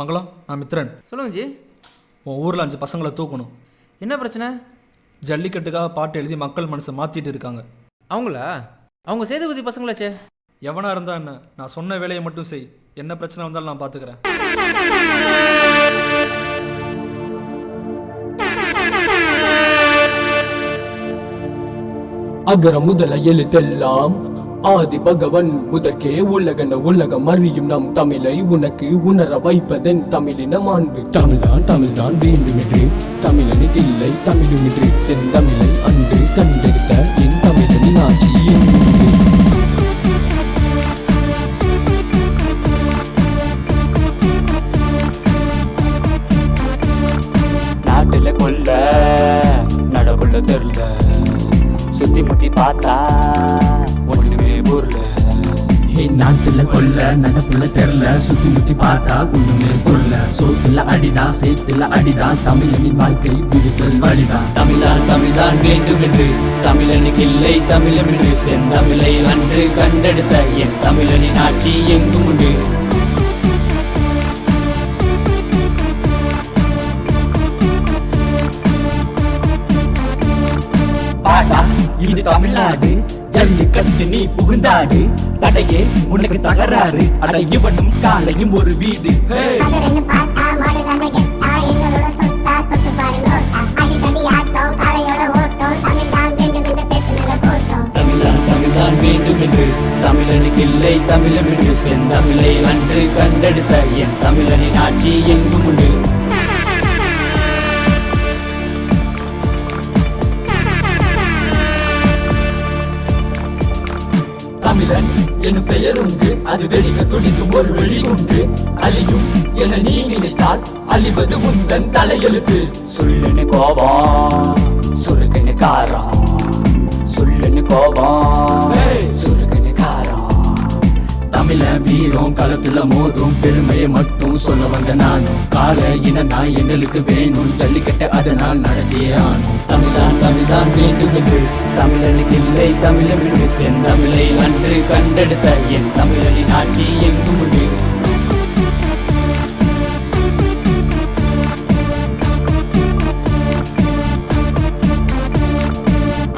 மங்களம், நான் மித்ரன். சொல்லுங்க ஜி. உன் ஊரில் 5 பசங்களை தூக்கணும். என்ன பிரச்சனை? ஜல்லிக்கட்டுக்காக பாட்டு எழுதி மக்கள் மனசை மாற்றிட்டு இருக்காங்க. அவங்களா? அவங்க சேதுபதி பசங்களாச்சே. எவனாக இருந்தா என்ன, நான் சொன்ன வேலையை மட்டும் செய். என்ன பிரச்சனை வந்தாலும் நான் பார்த்துக்கிறேன். அகர முதல எழுத்தெல்லாம் ஆதி பகவன் முதற்கே உலகன உலகம் அறியும் நம் தமிழை உனக்கு உணர வைப்பதன் தமிழின மாண்பு. தமிழ்தான் தமிழ்தான் வேண்டுமென்று தமிழனுக்கு இல்லை தமிழுமின்று செந்தமிழை அன்று கண்டெடுத்த என் தமிழனின் ஆட்சி என்று. நாட்டுல கொல்ல நடவுள்ள தெருல சுத்தி முத்தி பார்த்தா ஒண்ணுமே ஊர்ல. நாட்டுல கொல்ல நடப்புல தெருல சுத்தி முத்தி பார்த்தா ஒண்ணுமே கொல்ல. சோத்துல அடிதான் சேத்துல அடிதான் தமிழனின் வாழ்க்கை விரிசல் வழிதான். தமிழ்தான் தமிழ்தான் வேண்டுமென்று தமிழனுக்கு இல்லை தமிழமென்று செந்தமிழை அன்று கண்டெடுத்த என் தமிழனின் ஆட்சி எங்கும் உண்டு. இது தமிழ்நாடு, ஜல்லிக்கட்டு நீ புகுந்தாடு, தடையே உனக்கு தகராறு, அட இவனும் காலையும் ஒரு வீடு. தமிழ்தான் தமிழ்தான் வேண்டுமென்று தமிழனுக்கு இல்லை தமிழமென்று செந்தமிழை அன்று கண்டெடுத்த என் தமிழனின் ஆட்சி எங்கும் உண்டு. தமிழன் எனும் பெயர் உண்டு, அது வெடிக்க துடிக்கும் ஒரு வெளி உண்டு. அழியும் என நீ நினைத்தால் அழிவது உந்தன் தலையெழுத்து. சொல்லுன்னு கோபம் சுருக்குன்னு காரம், சொல்லுன்னு கோபம் சுருக்குன்னு காரம். தமிழ வீரம் களத்துல மோதும் பெருமையை மட்டும் சொல்ல வந்த நானும். கால இனனா எங்களுக்கு வேணும், ஜல்லிக்கட்டு அதனால் நடத்தியே ஆனும். தமிழ்தான் தமிழ்தான் வேண்டும் என்று தமிழனுக்கு இல்லை தமிழமென்று செந்தமிழை அன்று கண்டெடுத்த என் தமிழனின் ஆட்சி எங்கும் உண்டு.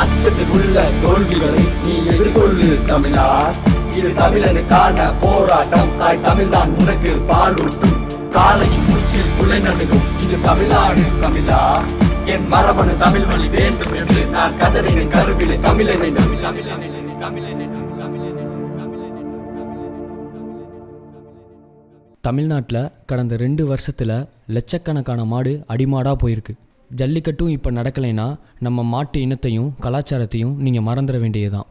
அச்சத்தில் உள்ள தோல்விகளை நீ எதிர்கொள்ளு தமிழா, இது தமிழனுக்கான போராட்டம். தாய் தமிழ்தான் உனக்கு பாலூட்டும், காலையின் மூச்சில் குலை நடுகும். இது தமிழ்நாடு தமிழா, என் மரபணு தமிழ் மொழி வேண்டும் என்று நான் கதறினேன் கருவிலே தமிழனை தமிழ்நாட்டில் கடந்த 2 வருஷத்தில் லட்சக்கணக்கான மாடு அடிமாடாக போயிருக்கு. ஜல்லிக்கட்டும் இப்போ நடக்கலைன்னா நம்ம மாட்டு இனத்தையும் கலாச்சாரத்தையும் நீங்கள் மறந்துட வேண்டியதுதான்.